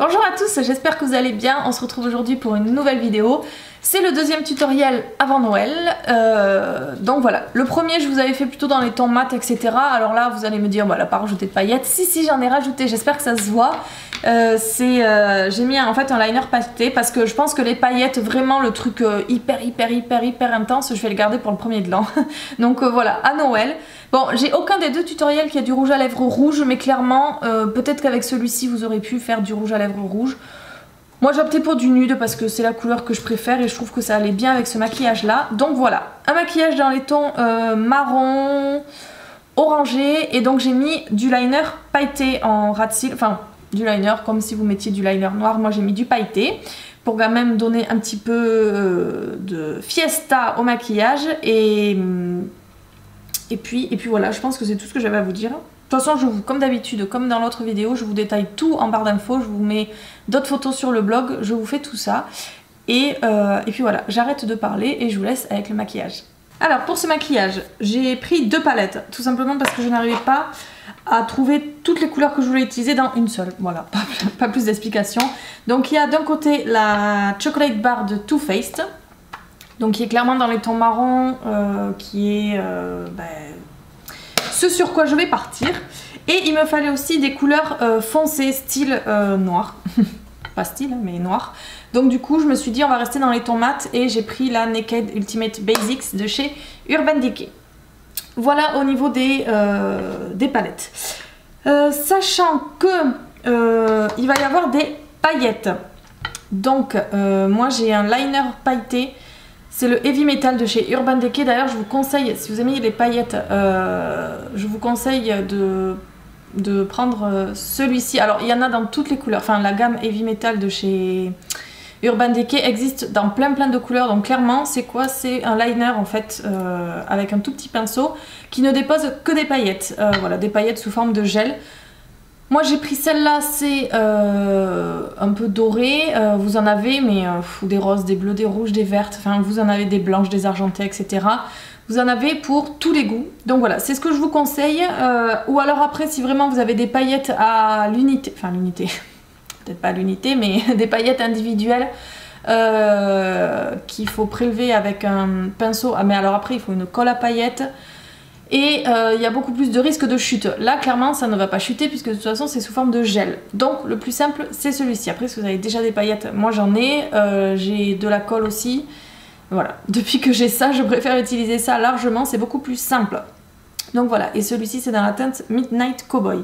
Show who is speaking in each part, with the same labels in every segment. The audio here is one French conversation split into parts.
Speaker 1: Bonjour à tous, j'espère que vous allez bien. On se retrouve aujourd'hui pour une nouvelle vidéo. C'est le deuxième tutoriel avant Noël. Donc voilà, le premier je vous avais fait plutôt dans les tons mat, etc. Alors là vous allez me dire, voilà, pas rajouter de paillettes. Si, j'en ai rajouté, j'espère que ça se voit. J'ai mis en fait un liner pailleté parce que je pense que les paillettes, vraiment le truc hyper intense, je vais le garder pour le premier de l'an. Donc voilà, à Noël. Bon, j'ai aucun des deux tutoriels qui a du rouge à lèvres rouge, mais clairement, peut-être qu'avec celui-ci vous aurez pu faire du rouge à lèvres rouge. Moi j'ai opté pour du nude parce que c'est la couleur que je préfère et je trouve que ça allait bien avec ce maquillage là. Donc voilà, un maquillage dans les tons marron, orangé, et donc j'ai mis du liner pailleté en ras de cils, enfin du liner comme si vous mettiez du liner noir, moi j'ai mis du pailleté pour quand même donner un petit peu de fiesta au maquillage et puis voilà, je pense que c'est tout ce que j'avais à vous dire. De toute façon, comme d'habitude, comme dans l'autre vidéo, je vous détaille tout en barre d'infos, je vous mets d'autres photos sur le blog, je vous fais tout ça. Et puis voilà, j'arrête de parler et je vous laisse avec le maquillage. Alors pour ce maquillage, j'ai pris deux palettes, tout simplement parce que je n'arrivais pas à trouver toutes les couleurs que je voulais utiliser dans une seule. Voilà, pas plus d'explications. Donc il y a d'un côté la Chocolate Bar de Too Faced, donc qui est clairement dans les tons marron, qui est ce sur quoi je vais partir. Et il me fallait aussi des couleurs foncées, style noir. Pas style, mais noir. Donc du coup, je me suis dit, on va rester dans les tons mat et j'ai pris la Naked Ultimate Basics de chez Urban Decay. Voilà au niveau des palettes. Sachant que il va y avoir des paillettes. Donc moi j'ai un liner pailleté. C'est le Heavy Metal de chez Urban Decay. D'ailleurs, je vous conseille, si vous aimez les paillettes, je vous conseille de prendre celui-ci. Alors, il y en a dans toutes les couleurs. Enfin, la gamme Heavy Metal de chez Urban Decay existe dans plein de couleurs. Donc, clairement, c'est quoi? C'est un liner, en fait, avec un tout petit pinceau qui ne dépose que des paillettes. Voilà, des paillettes sous forme de gel. Moi j'ai pris celle-là, c'est un peu doré, vous en avez mais des roses, des bleus, des rouges, des vertes, enfin vous en avez des blanches, des argentées, etc. Vous en avez pour tous les goûts. Donc voilà, c'est ce que je vous conseille. Ou alors après, si vraiment vous avez des paillettes à l'unité, enfin l'unité, peut-être pas à l'unité, mais des paillettes individuelles qu'il faut prélever avec un pinceau. Ah mais alors après il faut une colle à paillettes. Et il y a beaucoup plus de risque de chute. Là, clairement, ça ne va pas chuter puisque de toute façon, c'est sous forme de gel. Donc, le plus simple, c'est celui-ci. Après, si vous avez déjà des paillettes, moi j'en ai. J'ai de la colle aussi. Voilà. Depuis que j'ai ça, je préfère utiliser ça largement. C'est beaucoup plus simple. Donc voilà. Et celui-ci, c'est dans la teinte Midnight Cowboy.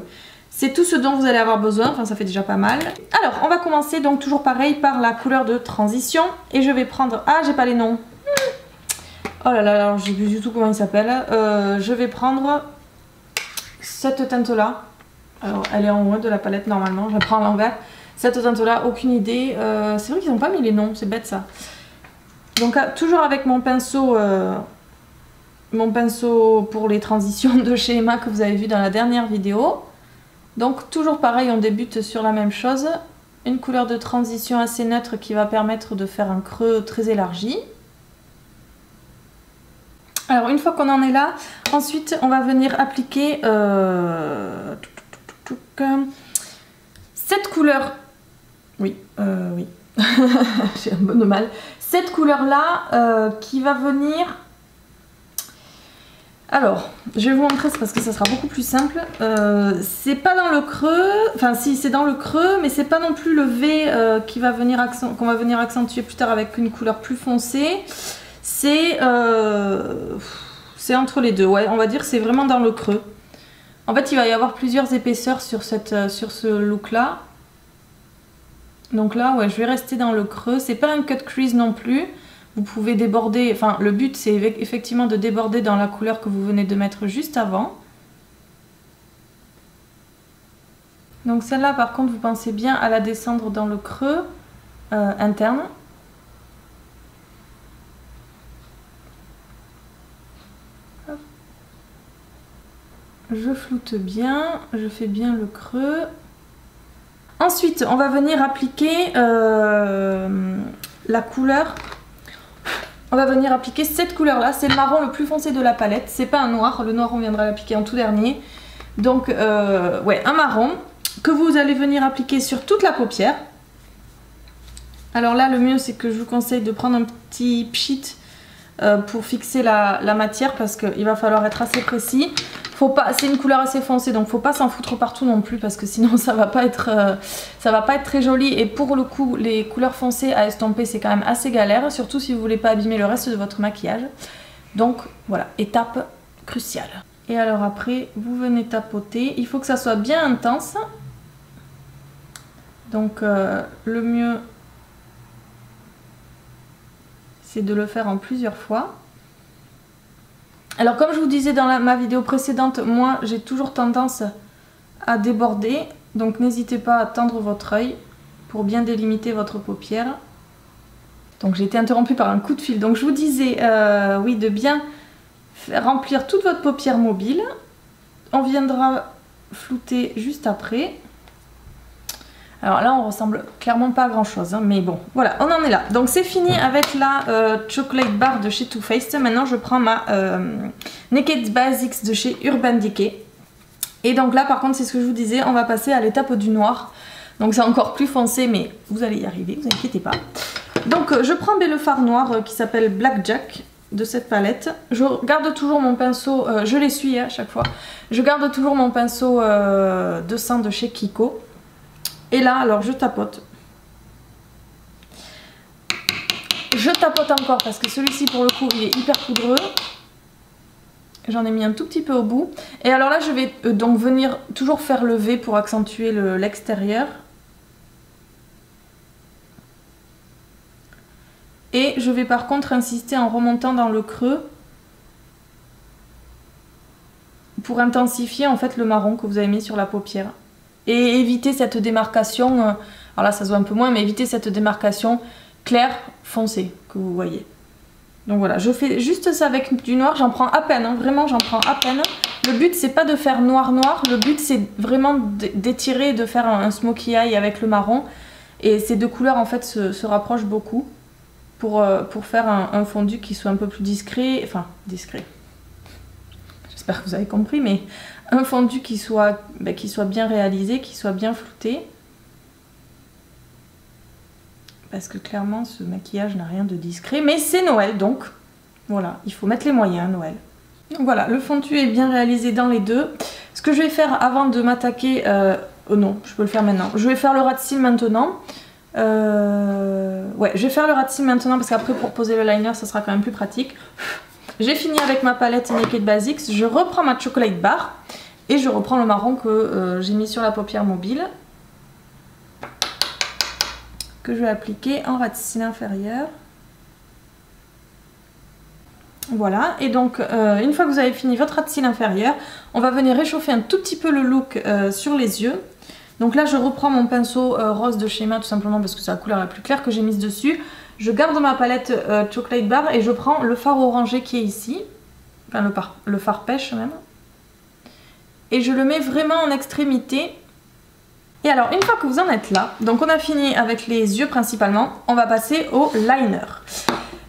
Speaker 1: C'est tout ce dont vous allez avoir besoin. Enfin, ça fait déjà pas mal. Alors, on va commencer donc toujours pareil par la couleur de transition. Et je vais prendre... Ah, j'ai pas les noms. Oh là là, je sais plus du tout comment il s'appelle. Je vais prendre cette teinte là. Alors elle est en haut de la palette normalement, je la prends à l'envers. Cette teinte là, aucune idée. C'est vrai qu'ils n'ont pas mis les noms, c'est bête ça. Donc toujours avec mon pinceau pour les transitions de chez Emma que vous avez vu dans la dernière vidéo. Donc toujours pareil, on débute sur la même chose. Une couleur de transition assez neutre qui va permettre de faire un creux très élargi. Alors une fois qu'on en est là, ensuite on va venir appliquer cette couleur. Oui, oui, j'ai un peu de mal. Cette couleur là qui va venir... Alors, je vais vous montrer parce que ça sera beaucoup plus simple. C'est pas dans le creux, enfin si c'est dans le creux, mais c'est pas non plus le V qu'on va venir accentuer plus tard avec une couleur plus foncée. C'est entre les deux, ouais, on va dire c'est vraiment dans le creux. En fait, il va y avoir plusieurs épaisseurs sur ce look là. Donc là, ouais, je vais rester dans le creux. C'est pas un cut crease non plus. Vous pouvez déborder, enfin le but c'est effectivement de déborder dans la couleur que vous venez de mettre juste avant. Donc celle-là par contre, vous pensez bien à la descendre dans le creux interne. Je floute bien, je fais bien le creux. Ensuite, on va venir appliquer la couleur. On va venir appliquer cette couleur là, c'est le marron le plus foncé de la palette. C'est pas un noir, le noir on viendra l'appliquer en tout dernier. Donc ouais, un marron que vous allez venir appliquer sur toute la paupière. Alors là, le mieux, c'est que je vous conseille de prendre un petit pchit pour fixer la matière parce qu'il va falloir être assez précis. C'est une couleur assez foncée, donc faut pas s'en foutre partout non plus parce que sinon ça va pas être très joli. Et pour le coup, les couleurs foncées à estomper, c'est quand même assez galère, surtout si vous voulez pas abîmer le reste de votre maquillage. Donc voilà, étape cruciale. Et alors après, vous venez tapoter. Il faut que ça soit bien intense. Donc le mieux, c'est de le faire en plusieurs fois. Alors comme je vous disais dans ma vidéo précédente, moi j'ai toujours tendance à déborder. Donc n'hésitez pas à tendre votre œil pour bien délimiter votre paupière. Donc j'ai été interrompue par un coup de fil. Donc je vous disais, oui, de bien remplir toute votre paupière mobile. On viendra flouter juste après. Alors là, on ressemble clairement pas à grand chose, hein, mais bon, voilà, on en est là. Donc c'est fini avec la Chocolate Bar de chez Too Faced. Maintenant, je prends ma Naked Basics de chez Urban Decay. Et donc là, par contre, c'est ce que je vous disais, on va passer à l'étape du noir. Donc c'est encore plus foncé, mais vous allez y arriver, vous inquiétez pas. Donc je prends le fard noir qui s'appelle Blackjack de cette palette. Je garde toujours mon pinceau, je l'essuie à chaque fois. Je garde toujours mon pinceau 200 de chez Kiko. Et là, alors je tapote. Je tapote encore parce que celui-ci, pour le coup, il est hyper poudreux. J'en ai mis un tout petit peu au bout. Et alors là, je vais donc venir toujours faire le V pour accentuer l'extérieur. Et je vais par contre insister en remontant dans le creux pour intensifier en fait le marron que vous avez mis sur la paupière. Et éviter cette démarcation, alors là ça se voit un peu moins, mais éviter cette démarcation claire foncée que vous voyez. Donc voilà, je fais juste ça avec du noir, j'en prends à peine, hein, vraiment j'en prends à peine. Le but c'est pas de faire noir noir, le but c'est vraiment d'étirer, de faire un smokey eye avec le marron. Et ces deux couleurs en fait se rapprochent beaucoup pour faire un fondu qui soit un peu plus discret, enfin discret. J'espère que vous avez compris, mais un fondu qui soit bien réalisé, qui soit bien flouté. Parce que clairement, ce maquillage n'a rien de discret. Mais c'est Noël, donc voilà, il faut mettre les moyens à Noël. Donc voilà, le fondu est bien réalisé dans les deux. Ce que je vais faire avant de m'attaquer... oh non, je peux le faire maintenant. Je vais faire le ras de cils maintenant. Ouais, je vais faire le ras de cils maintenant parce qu'après pour poser le liner, ça sera quand même plus pratique. J'ai fini avec ma palette Naked Basics, je reprends ma Chocolate Bar et je reprends le marron que j'ai mis sur la paupière mobile, que je vais appliquer en ras de cils inférieur. Voilà, et donc une fois que vous avez fini votre ras de cils inférieur, on va venir réchauffer un tout petit peu le look sur les yeux. Donc là je reprends mon pinceau rose de chez Emma tout simplement parce que c'est la couleur la plus claire que j'ai mise dessus. Je garde ma palette Chocolate Bar et je prends le fard orangé qui est ici, enfin le fard pêche même. Et je le mets vraiment en extrémité. Et alors une fois que vous en êtes là, donc on a fini avec les yeux principalement, on va passer au liner.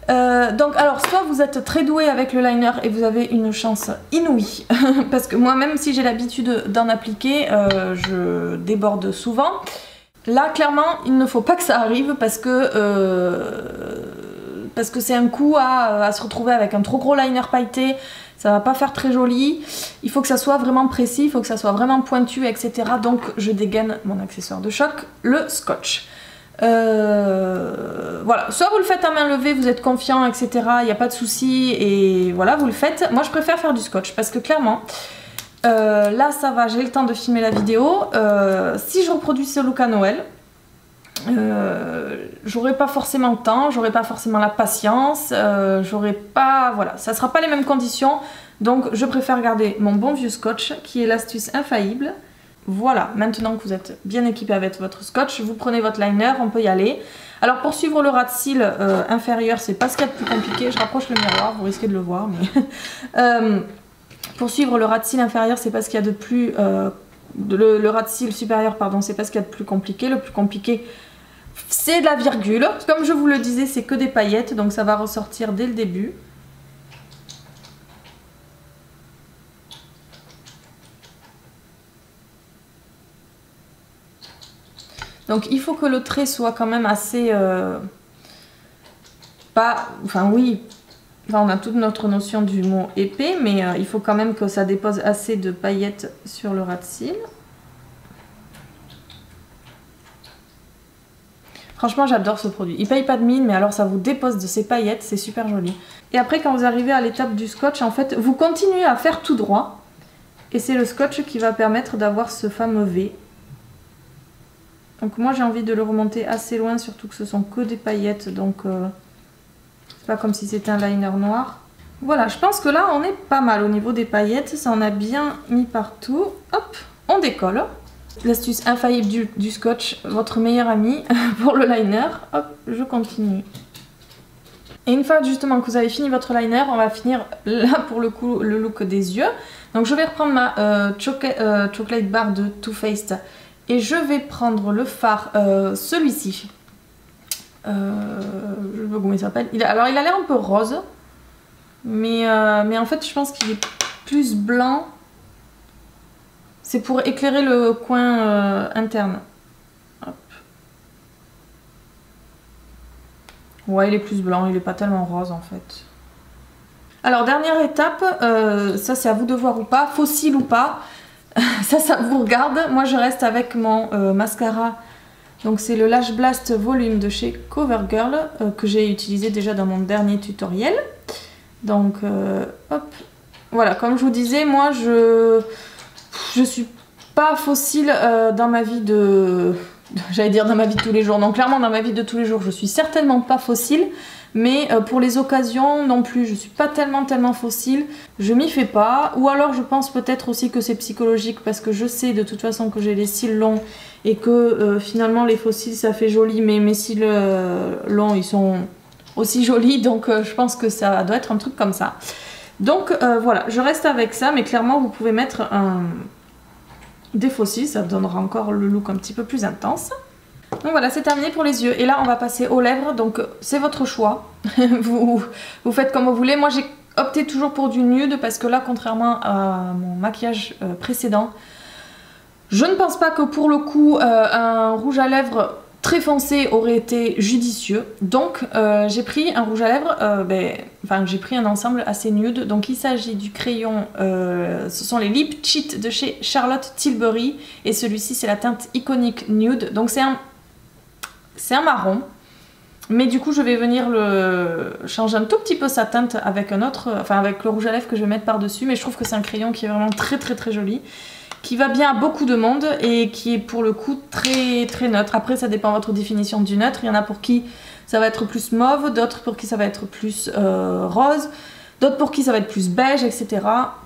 Speaker 1: Donc alors soit vous êtes très doué avec le liner et vous avez une chance inouïe parce que moi même si j'ai l'habitude d'en appliquer, je déborde souvent. Là clairement il ne faut pas que ça arrive parce que c'est un coup à se retrouver avec un trop gros liner pailleté, ça va pas faire très joli. Il faut que ça soit vraiment précis, il faut que ça soit vraiment pointu, etc. Donc je dégaine mon accessoire de choc, le scotch. Voilà, soit vous le faites à main levée, vous êtes confiant, etc. Il n'y a pas de souci et voilà, vous le faites. Moi je préfère faire du scotch parce que clairement, là ça va, j'ai le temps de filmer la vidéo. Si je reproduis ce look à Noël, j'aurai pas forcément le temps, j'aurai pas forcément la patience, j'aurai pas, voilà, ça sera pas les mêmes conditions. Donc je préfère garder mon bon vieux scotch qui est l'astuce infaillible. Voilà, maintenant que vous êtes bien équipé avec votre scotch, vous prenez votre liner, on peut y aller. Alors pour suivre le ras de cils inférieur, c'est pas ce qu'il y a de plus compliqué. Je rapproche le miroir, vous risquez de le voir, mais pour suivre le ras de cils inférieur, c'est pas ce qu'il y a de plus... le ras de cils supérieur, pardon, c'est pas ce qu'il y a de plus compliqué. Le plus compliqué, c'est de la virgule. Comme je vous le disais, c'est que des paillettes, donc ça va ressortir dès le début. Donc il faut que le trait soit quand même assez... pas... Enfin oui, enfin, on a toute notre notion du mot épais, mais il faut quand même que ça dépose assez de paillettes sur le ras de cils. Franchement, j'adore ce produit. Il paye pas de mine, mais alors ça vous dépose de ces paillettes, c'est super joli. Et après, quand vous arrivez à l'étape du scotch, en fait, vous continuez à faire tout droit. Et c'est le scotch qui va permettre d'avoir ce fameux V. Donc moi, j'ai envie de le remonter assez loin, surtout que ce sont que des paillettes, donc c'est pas comme si c'était un liner noir. Voilà, je pense que là, on est pas mal au niveau des paillettes. Ça en a bien mis partout. Hop, on décolle. L'astuce infaillible du scotch, votre meilleur ami pour le liner. Hop, je continue. Et une fois justement que vous avez fini votre liner, on va finir là pour le coup le look des yeux. Donc je vais reprendre ma chocolate bar de Too Faced et je vais prendre le fard, celui-ci. Je sais pas comment il s'appelle. Alors il a l'air un peu rose, mais en fait je pense qu'il est plus blanc. C'est pour éclairer le coin interne. Hop. Ouais, il est plus blanc, il est pas tellement rose en fait. Alors dernière étape, ça c'est à vous de voir ou pas, fossile ou pas, ça vous regarde. Moi je reste avec mon mascara, donc c'est le Lash Blast Volume de chez CoverGirl, que j'ai utilisé déjà dans mon dernier tutoriel. Donc hop, voilà, comme je vous disais, moi je suis pas fossile dans ma vie de... J'allais dire dans ma vie de tous les jours. Donc clairement dans ma vie de tous les jours, je suis certainement pas fossile. Mais pour les occasions non plus, je suis pas tellement fossile. Je m'y fais pas. Ou alors je pense peut-être aussi que c'est psychologique parce que je sais de toute façon que j'ai les cils longs et que finalement les fossiles ça fait joli, mais mes cils longs ils sont aussi jolis. Donc je pense que ça doit être un truc comme ça. Donc voilà, je reste avec ça, mais clairement vous pouvez mettre des faux cils, ça donnera encore le look un petit peu plus intense. Donc voilà, c'est terminé pour les yeux. Et là, on va passer aux lèvres, donc c'est votre choix. vous faites comme vous voulez. Moi, j'ai opté toujours pour du nude parce que là, contrairement à mon maquillage précédent, je ne pense pas que pour le coup, un rouge à lèvres très foncé aurait été judicieux. Donc j'ai pris un rouge à lèvres, j'ai pris un ensemble assez nude. Donc il s'agit du crayon, ce sont les Lip Cheat de chez Charlotte Tilbury. Et celui-ci c'est la teinte Iconic Nude. Donc c'est un marron. Mais du coup je vais venir changer un tout petit peu sa teinte avec un autre, avec le rouge à lèvres que je vais mettre par dessus. Mais je trouve que c'est un crayon qui est vraiment très joli, qui va bien à beaucoup de monde et qui est pour le coup très neutre. Après ça dépend de votre définition du neutre. Il y en a pour qui ça va être plus mauve, d'autres pour qui ça va être plus rose, d'autres pour qui ça va être plus beige, etc.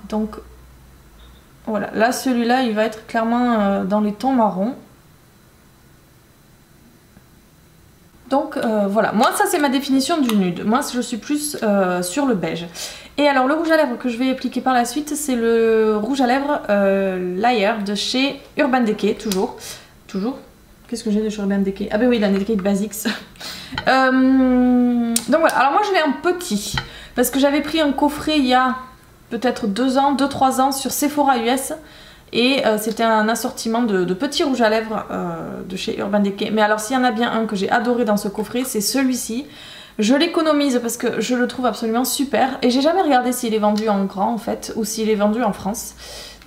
Speaker 1: Donc voilà, là celui-là il va être clairement dans les tons marrons. Donc voilà, moi ça c'est ma définition du nude. Moi je suis plus sur le beige. Et alors le rouge à lèvres que je vais appliquer par la suite, c'est le rouge à lèvres Layer de chez Urban Decay, toujours. Qu'est-ce que j'ai de chez Urban Decay? Ah ben oui, la Naked Basics. Donc voilà, alors moi je l'ai en petit, parce que j'avais pris un coffret il y a peut-être 2-3 ans sur Sephora US. Et c'était un assortiment de petits rouges à lèvres de chez Urban Decay. Mais alors s'il y en a bien un que j'ai adoré dans ce coffret, c'est celui-ci. Je l'économise parce que je le trouve absolument super. Et j'ai jamais regardé s'il est vendu en grand en fait, ou s'il est vendu en France.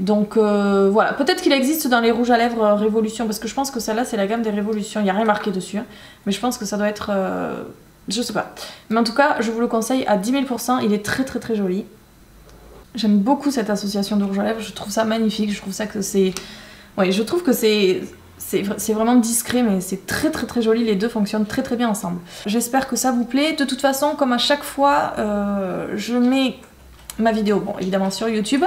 Speaker 1: Donc voilà, peut-être qu'il existe dans les rouges à lèvres Révolution, parce que je pense que celle-là c'est la gamme des Révolutions. Il n'y a rien marqué dessus, hein, mais je pense que ça doit être... je sais pas. Mais en tout cas, je vous le conseille à 10 000 %, il est très joli. J'aime beaucoup cette association de rouge à lèvres, je trouve ça magnifique, je trouve ça que c'est... Ouais, je trouve que c'est vraiment discret, mais c'est très joli, les deux fonctionnent très bien ensemble. J'espère que ça vous plaît. De toute façon, comme à chaque fois, je mets ma vidéo, bon évidemment sur YouTube,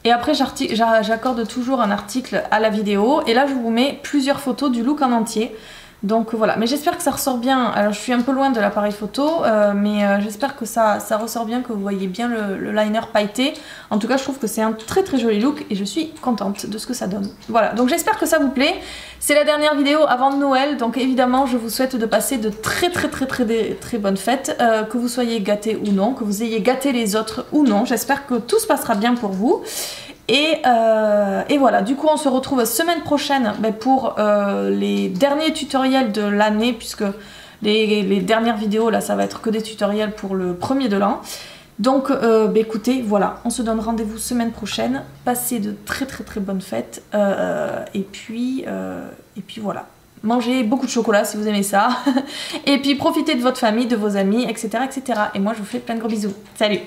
Speaker 1: et après j'accorde toujours un article à la vidéo, et là je vous mets plusieurs photos du look en entier. Donc voilà, mais j'espère que ça ressort bien. Alors je suis un peu loin de l'appareil photo, mais j'espère que ça ressort bien, que vous voyez bien le liner pailleté. En tout cas je trouve que c'est un très joli look et je suis contente de ce que ça donne. Voilà, donc j'espère que ça vous plaît. C'est la dernière vidéo avant Noël, donc évidemment je vous souhaite de passer de très bonnes fêtes, que vous soyez gâtés ou non, que vous ayez gâté les autres ou non. J'espère que tout se passera bien pour vous. Et voilà, du coup on se retrouve semaine prochaine pour les derniers tutoriels de l'année, puisque les dernières vidéos là ça va être que des tutoriels pour le premier de l'an. Donc écoutez, voilà, on se donne rendez-vous semaine prochaine. Passez de très bonnes fêtes et puis voilà. Mangez beaucoup de chocolat si vous aimez ça. Et puis profitez de votre famille, de vos amis, etc. etc. Et moi je vous fais plein de gros bisous. Salut!